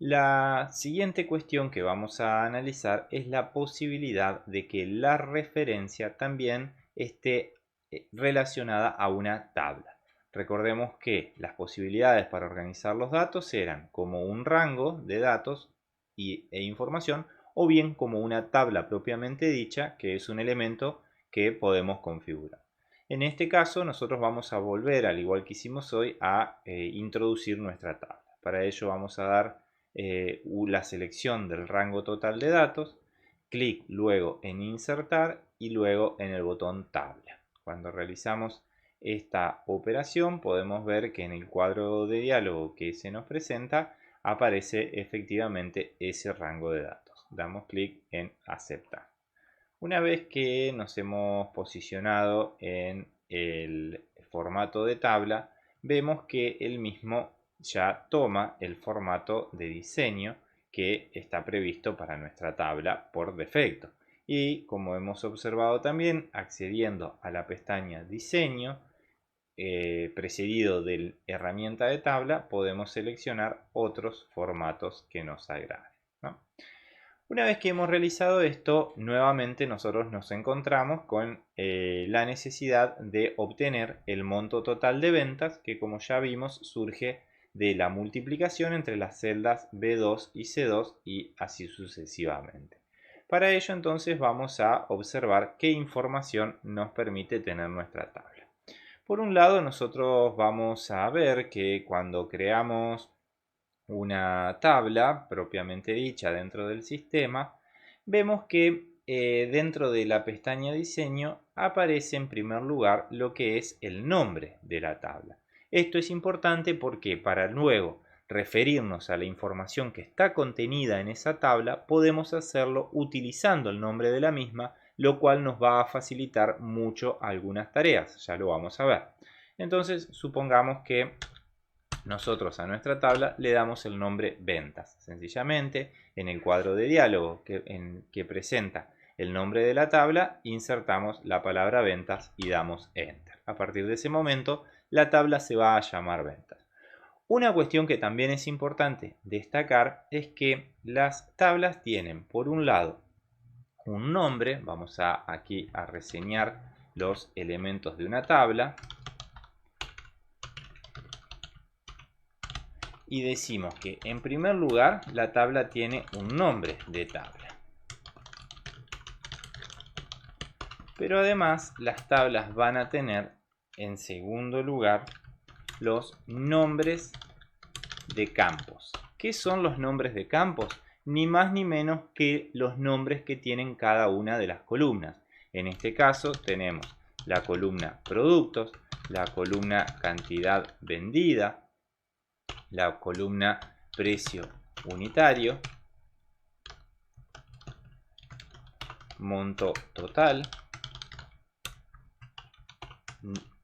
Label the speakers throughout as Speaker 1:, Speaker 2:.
Speaker 1: La siguiente cuestión que vamos a analizar es la posibilidad de que la referencia también esté relacionada a una tabla. Recordemos que las posibilidades para organizar los datos eran como un rango de datos e información, o bien como una tabla propiamente dicha, que es un elemento que podemos configurar. En este caso nosotros vamos a volver, al igual que hicimos hoy, a introducir nuestra tabla. Para ello vamos a dar la selección del rango total de datos, clic luego en insertar y luego en el botón tabla. Cuando realizamos esta operación podemos ver que en el cuadro de diálogo que se nos presenta aparece efectivamente ese rango de datos. Damos clic en aceptar. Una vez que nos hemos posicionado en el formato de tabla, vemos que el mismo ya toma el formato de diseño que está previsto para nuestra tabla por defecto. Y como hemos observado también, accediendo a la pestaña Diseño, precedido de herramienta de tabla, podemos seleccionar otros formatos que nos agraden, ¿no? Una vez que hemos realizado esto, nuevamente nosotros nos encontramos con la necesidad de obtener el monto total de ventas, que como ya vimos surge de la multiplicación entre las celdas B2 y C2 y así sucesivamente. Para ello entonces vamos a observar qué información nos permite tener nuestra tabla. Por un lado nosotros vamos a ver que cuando creamos una tabla propiamente dicha dentro del sistema, vemos que dentro de la pestaña diseño aparece en primer lugar lo que es el nombre de la tabla. Esto es importante porque para luego referirnos a la información que está contenida en esa tabla, podemos hacerlo utilizando el nombre de la misma, lo cual nos va a facilitar mucho algunas tareas, ya lo vamos a ver. Entonces supongamos que nosotros a nuestra tabla le damos el nombre ventas. Sencillamente en el cuadro de diálogo que presenta el nombre de la tabla, insertamos la palabra ventas y damos enter. A partir de ese momento la tabla se va a llamar ventas. Una cuestión que también es importante destacar es que las tablas tienen por un lado un nombre. Vamos aquí a reseñar los elementos de una tabla. Y decimos que en primer lugar la tabla tiene un nombre de tabla. Pero además las tablas van a tener en segundo lugar los nombres de campos. ¿Qué son los nombres de campos? Ni más ni menos que los nombres que tienen cada una de las columnas. En este caso tenemos la columna productos, la columna cantidad vendida, la columna precio unitario, monto total,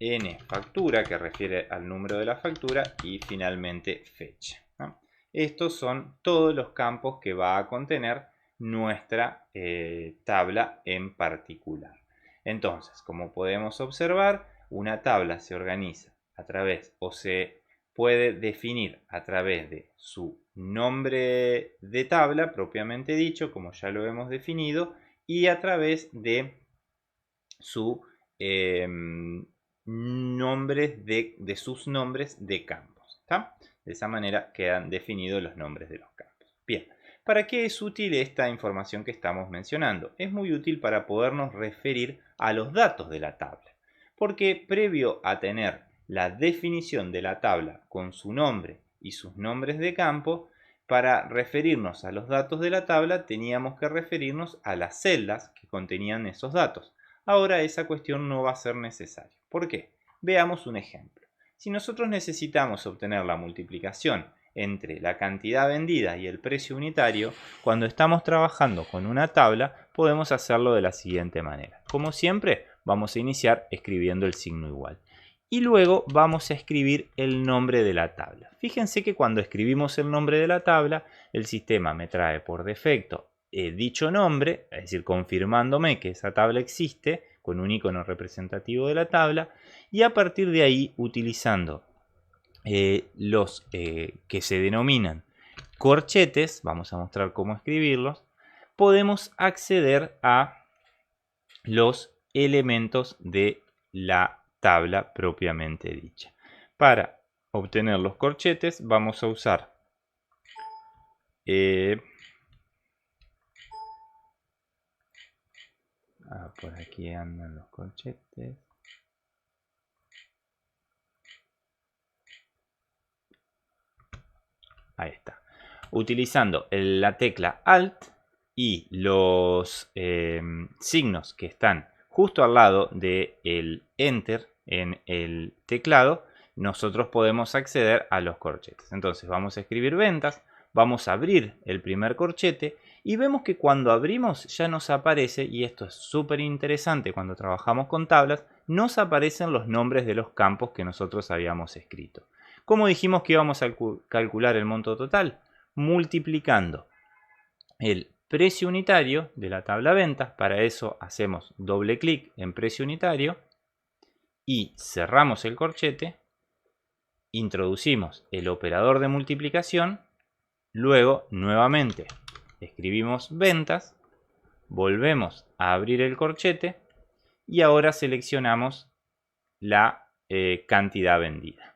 Speaker 1: N factura, que refiere al número de la factura, y finalmente fecha, ¿no? Estos son todos los campos que va a contener nuestra tabla en particular. Entonces, como podemos observar, una tabla se organiza a través o se puede definir a través de su nombre de tabla propiamente dicho, como ya lo hemos definido, y a través de su nombres de sus nombres de campos, ¿está? De esa manera quedan definidos los nombres de los campos. Bien, ¿para qué es útil esta información que estamos mencionando? Es muy útil para podernos referir a los datos de la tabla, porque previo a tener la definición de la tabla con su nombre y sus nombres de campo, para referirnos a los datos de la tabla teníamos que referirnos a las celdas que contenían esos datos. Ahora esa cuestión no va a ser necesaria. ¿Por qué? Veamos un ejemplo. Si nosotros necesitamos obtener la multiplicación entre la cantidad vendida y el precio unitario, cuando estamos trabajando con una tabla podemos hacerlo de la siguiente manera. Como siempre, vamos a iniciar escribiendo el signo igual. Y luego vamos a escribir el nombre de la tabla. Fíjense que cuando escribimos el nombre de la tabla, el sistema me trae por defecto dicho nombre, es decir, confirmándome que esa tabla existe con un icono representativo de la tabla, y a partir de ahí, utilizando los que se denominan corchetes, vamos a mostrar cómo escribirlos, podemos acceder a los elementos de la tabla propiamente dicha. Para obtener los corchetes vamos a usar por aquí andan los corchetes. Ahí está. Utilizando la tecla Alt y los signos que están justo al lado del Enter en el teclado, nosotros podemos acceder a los corchetes. Entonces vamos a escribir ventas, vamos a abrir el primer corchete y vemos que cuando abrimos ya nos aparece, y esto es súper interesante cuando trabajamos con tablas, nos aparecen los nombres de los campos que nosotros habíamos escrito. ¿Cómo dijimos que íbamos a calcular el monto total? Multiplicando el precio unitario de la tabla ventas. Para eso hacemos doble clic en precio unitario y cerramos el corchete, introducimos el operador de multiplicación, luego nuevamente escribimos ventas, volvemos a abrir el corchete y ahora seleccionamos la cantidad vendida.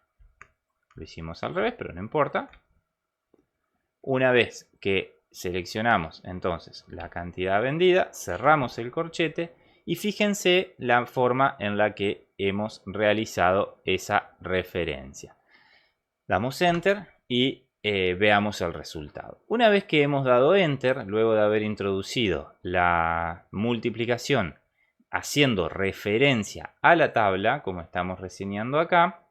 Speaker 1: Lo hicimos al revés, pero no importa. Una vez que seleccionamos entonces la cantidad vendida, cerramos el corchete y fíjense la forma en la que hemos realizado esa referencia. Damos Enter y veamos el resultado. Una vez que hemos dado Enter, luego de haber introducido la multiplicación haciendo referencia a la tabla, como estamos reseñando acá,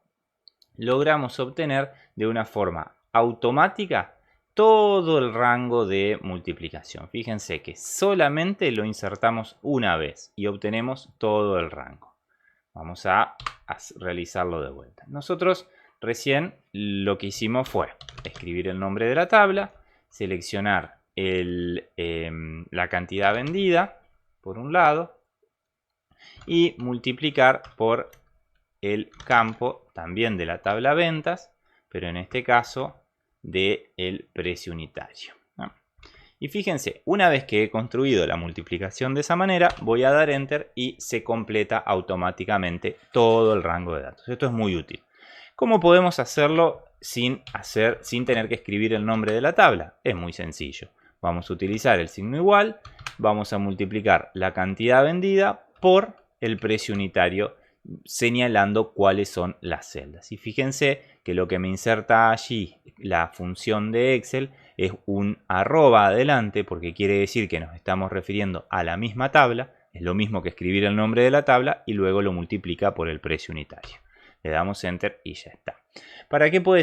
Speaker 1: logramos obtener de una forma automática todo el rango de multiplicación. Fíjense que solamente lo insertamos una vez y obtenemos todo el rango. Vamos a realizarlo de vuelta. Nosotros recién lo que hicimos fue escribir el nombre de la tabla, seleccionar la cantidad vendida por un lado y multiplicar por el campo también de la tabla ventas, pero en este caso del precio unitario. Y fíjense, una vez que he construido la multiplicación de esa manera, voy a dar Enter y se completa automáticamente todo el rango de datos. Esto es muy útil. ¿Cómo podemos hacerlo sin tener que escribir el nombre de la tabla? Es muy sencillo. Vamos a utilizar el signo igual, vamos a multiplicar la cantidad vendida por el precio unitario, señalando cuáles son las celdas. Y fíjense que lo que me inserta allí la función de Excel es un arroba adelante, porque quiere decir que nos estamos refiriendo a la misma tabla. Es lo mismo que escribir el nombre de la tabla y luego lo multiplica por el precio unitario. Le damos Enter y ya está. ¿Para qué puede